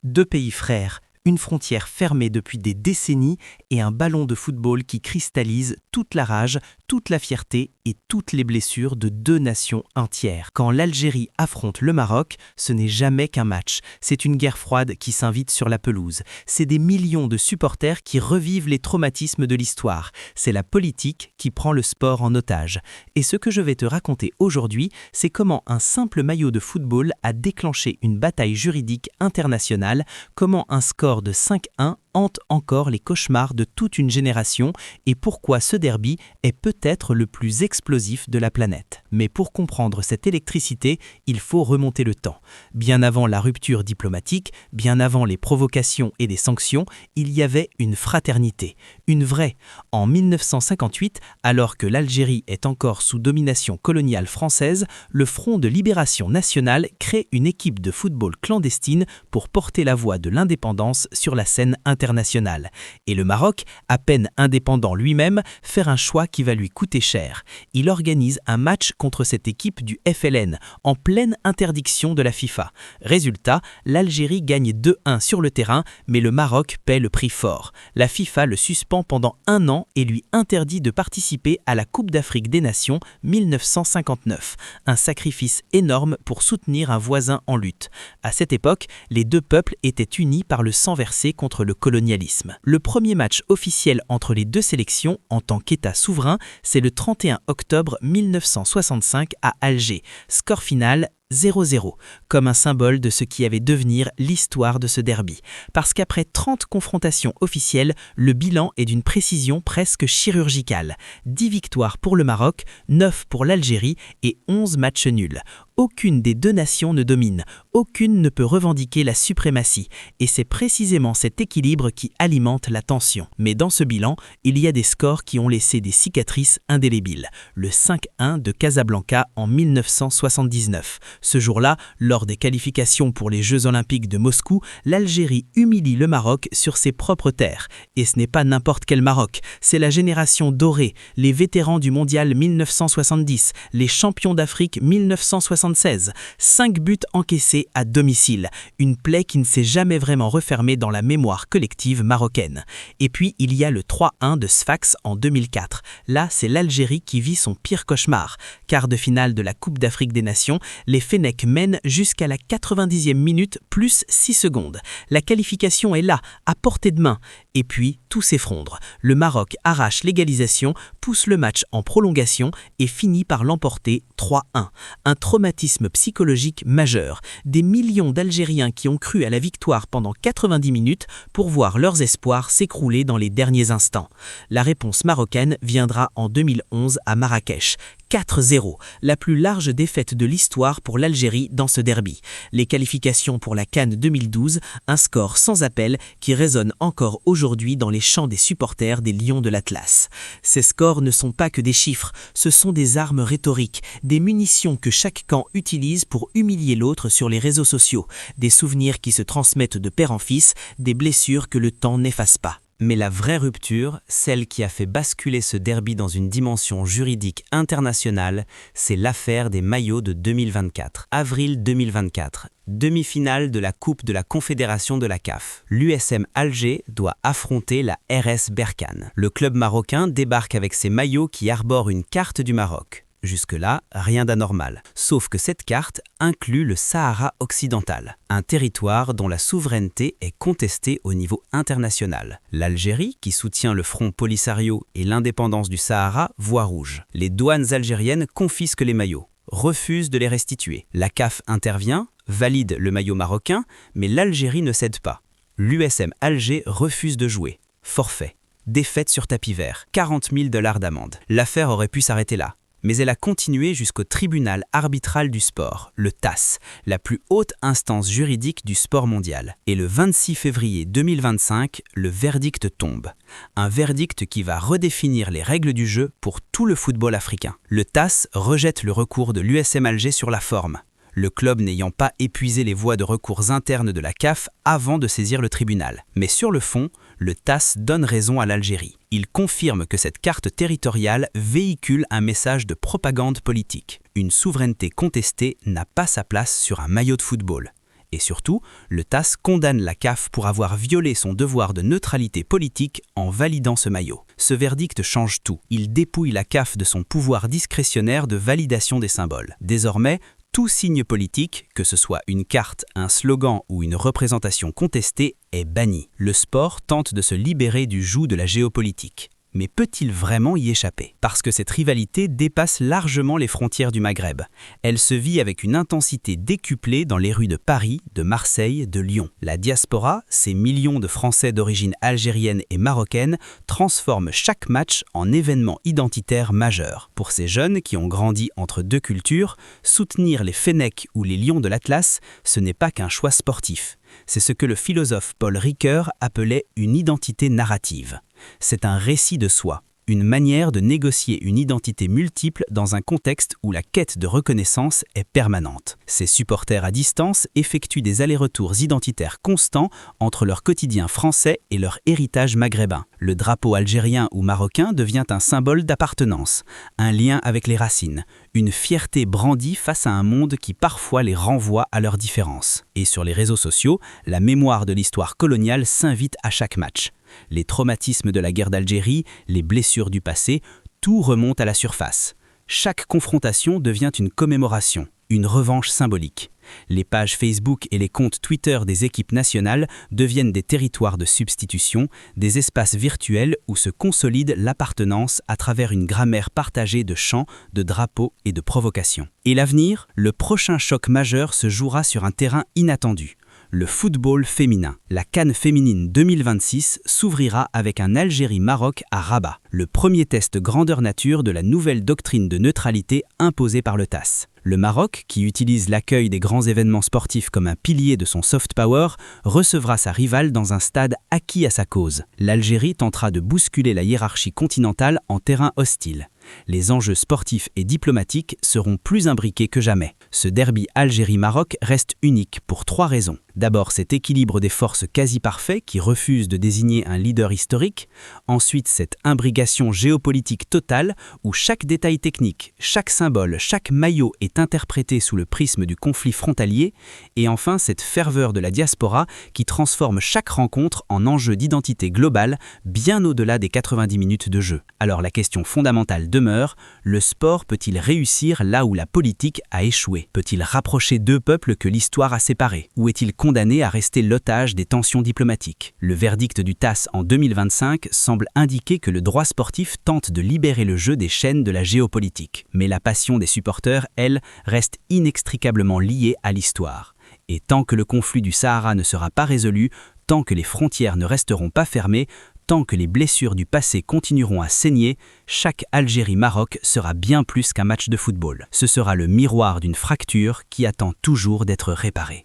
Deux pays frères, une frontière fermée depuis des décennies et un ballon de football qui cristallise toute la rage, toute la fierté et toutes les blessures de deux nations entières. Quand l'Algérie affronte le Maroc, ce n'est jamais qu'un match. C'est une guerre froide qui s'invite sur la pelouse. C'est des millions de supporters qui revivent les traumatismes de l'histoire. C'est la politique qui prend le sport en otage. Et ce que je vais te raconter aujourd'hui, c'est comment un simple maillot de football a déclenché une bataille juridique internationale, comment un score de 5-1 hante encore les cauchemars de toute une génération et pourquoi ce derby est peut-être le plus explosif de la planète. Mais pour comprendre cette électricité, il faut remonter le temps. Bien avant la rupture diplomatique, bien avant les provocations et les sanctions, il y avait une fraternité, une vraie. En 1958, alors que l'Algérie est encore sous domination coloniale française, le Front de Libération Nationale crée une équipe de football clandestine pour porter la voix de l'indépendance sur la scène internationale. Et le Maroc, à peine indépendant lui-même, fait un choix qui va lui coûter cher. Il organise un match contre cette équipe du FLN, en pleine interdiction de la FIFA. Résultat, l'Algérie gagne 2-1 sur le terrain, mais le Maroc paie le prix fort. La FIFA le suspend pendant 1 an et lui interdit de participer à la Coupe d'Afrique des Nations 1959. Un sacrifice énorme pour soutenir un voisin en lutte. À cette époque, les deux peuples étaient unis par le sang versé contre le colonialisme. Le premier match officiel entre les deux sélections en tant qu'État souverain, c'est le 31 octobre 1965 à Alger. Score final 0-0, comme un symbole de ce qui avait devenir l'histoire de ce derby. Parce qu'après 30 confrontations officielles, le bilan est d'une précision presque chirurgicale. 10 victoires pour le Maroc, 9 pour l'Algérie et 11 matchs nuls. Aucune des deux nations ne domine, aucune ne peut revendiquer la suprématie, et c'est précisément cet équilibre qui alimente la tension. Mais dans ce bilan, il y a des scores qui ont laissé des cicatrices indélébiles. Le 5-1 de Casablanca en 1979. Ce jour-là, lors des qualifications pour les Jeux Olympiques de Moscou, l'Algérie humilie le Maroc sur ses propres terres. Et ce n'est pas n'importe quel Maroc, c'est la génération dorée, les vétérans du Mondial 1970, les champions d'Afrique 1976. 5 buts encaissés à domicile, une plaie qui ne s'est jamais vraiment refermée dans la mémoire collective marocaine. Et puis il y a le 3-1 de Sfax en 2004. Là, c'est l'Algérie qui vit son pire cauchemar. Quart de finale de la Coupe d'Afrique des Nations, les Fennecs mènent jusqu'à la 90e minute plus 6 secondes. La qualification est là, à portée de main. Et puis, tout s'effondre. Le Maroc arrache l'égalisation, pousse le match en prolongation et finit par l'emporter 3-1. Un traumatisme psychologique majeur. Des millions d'Algériens qui ont cru à la victoire pendant 90 minutes pour voir leurs espoirs s'écrouler dans les derniers instants. La réponse marocaine viendra en 2011 à Marrakech. 4-0, la plus large défaite de l'histoire pour l'Algérie dans ce derby. Les qualifications pour la CAN 2012, un score sans appel qui résonne encore aujourd'hui dans les chants des supporters des Lions de l'Atlas. Ces scores ne sont pas que des chiffres, ce sont des armes rhétoriques, des munitions que chaque camp utilise pour humilier l'autre sur les réseaux sociaux, des souvenirs qui se transmettent de père en fils, des blessures que le temps n'efface pas. Mais la vraie rupture, celle qui a fait basculer ce derby dans une dimension juridique internationale, c'est l'affaire des maillots de 2024. Avril 2024, demi-finale de la Coupe de la Confédération de la CAF. L'USM Alger doit affronter la RS Berkane. Le club marocain débarque avec ses maillots qui arborent une carte du Maroc. Jusque-là, rien d'anormal. Sauf que cette carte inclut le Sahara occidental, un territoire dont la souveraineté est contestée au niveau international. L'Algérie, qui soutient le Front Polisario et l'indépendance du Sahara, voit rouge. Les douanes algériennes confisquent les maillots, refusent de les restituer. La CAF intervient, valide le maillot marocain, mais l'Algérie ne cède pas. L'USM Alger refuse de jouer. Forfait. Défaite sur tapis vert. 40 000 $ d'amende. L'affaire aurait pu s'arrêter là. Mais elle a continué jusqu'au tribunal arbitral du sport, le TAS, la plus haute instance juridique du sport mondial. Et le 26 février 2025, le verdict tombe. Un verdict qui va redéfinir les règles du jeu pour tout le football africain. Le TAS rejette le recours de l'USM Alger sur la forme. Le club n'ayant pas épuisé les voies de recours internes de la CAF avant de saisir le tribunal. Mais sur le fond, le TAS donne raison à l'Algérie. Il confirme que cette carte territoriale véhicule un message de propagande politique. Une souveraineté contestée n'a pas sa place sur un maillot de football. Et surtout, le TAS condamne la CAF pour avoir violé son devoir de neutralité politique en validant ce maillot. Ce verdict change tout. Il dépouille la CAF de son pouvoir discrétionnaire de validation des symboles. Désormais, tout signe politique, que ce soit une carte, un slogan ou une représentation contestée, est banni. Le sport tente de se libérer du joug de la géopolitique. Mais peut-il vraiment y échapper? Parce que cette rivalité dépasse largement les frontières du Maghreb. Elle se vit avec une intensité décuplée dans les rues de Paris, de Marseille, de Lyon. La diaspora, ces millions de Français d'origine algérienne et marocaine, transforment chaque match en événement identitaire majeur. Pour ces jeunes qui ont grandi entre deux cultures, soutenir les Fennecs ou les Lions de l'Atlas, ce n'est pas qu'un choix sportif. C'est ce que le philosophe Paul Ricoeur appelait une identité narrative. C'est un récit de soi, une manière de négocier une identité multiple dans un contexte où la quête de reconnaissance est permanente. Ces supporters à distance effectuent des allers-retours identitaires constants entre leur quotidien français et leur héritage maghrébin. Le drapeau algérien ou marocain devient un symbole d'appartenance, un lien avec les racines, une fierté brandie face à un monde qui parfois les renvoie à leurs différences. Et sur les réseaux sociaux, la mémoire de l'histoire coloniale s'invite à chaque match. Les traumatismes de la guerre d'Algérie, les blessures du passé, tout remonte à la surface. Chaque confrontation devient une commémoration, une revanche symbolique. Les pages Facebook et les comptes Twitter des équipes nationales deviennent des territoires de substitution, des espaces virtuels où se consolide l'appartenance à travers une grammaire partagée de chants, de drapeaux et de provocations. Et l'avenir? Le prochain choc majeur se jouera sur un terrain inattendu. Le football féminin. La CAN féminine 2026 s'ouvrira avec un Algérie-Maroc à Rabat, le premier test grandeur nature de la nouvelle doctrine de neutralité imposée par le TAS. Le Maroc, qui utilise l'accueil des grands événements sportifs comme un pilier de son soft power, recevra sa rivale dans un stade acquis à sa cause. L'Algérie tentera de bousculer la hiérarchie continentale en terrain hostile. Les enjeux sportifs et diplomatiques seront plus imbriqués que jamais. Ce derby Algérie-Maroc reste unique pour 3 raisons. D'abord, cet équilibre des forces quasi parfait qui refuse de désigner un leader historique. Ensuite, cette imbrication géopolitique totale où chaque détail technique, chaque symbole, chaque maillot est interprété sous le prisme du conflit frontalier. Et enfin, cette ferveur de la diaspora qui transforme chaque rencontre en enjeu d'identité globale bien au-delà des 90 minutes de jeu. Alors la question fondamentale demeure, le sport peut-il réussir là où la politique a échoué? Peut-il rapprocher 2 peuples que l'histoire a séparés? Ou est-il condamné à rester l'otage des tensions diplomatiques? Le verdict du TAS en 2025 semble indiquer que le droit sportif tente de libérer le jeu des chaînes de la géopolitique. Mais la passion des supporters, elle, reste inextricablement liée à l'histoire. Et tant que le conflit du Sahara ne sera pas résolu, tant que les frontières ne resteront pas fermées, tant que les blessures du passé continueront à saigner, chaque Algérie-Maroc sera bien plus qu'un match de football. Ce sera le miroir d'une fracture qui attend toujours d'être réparée.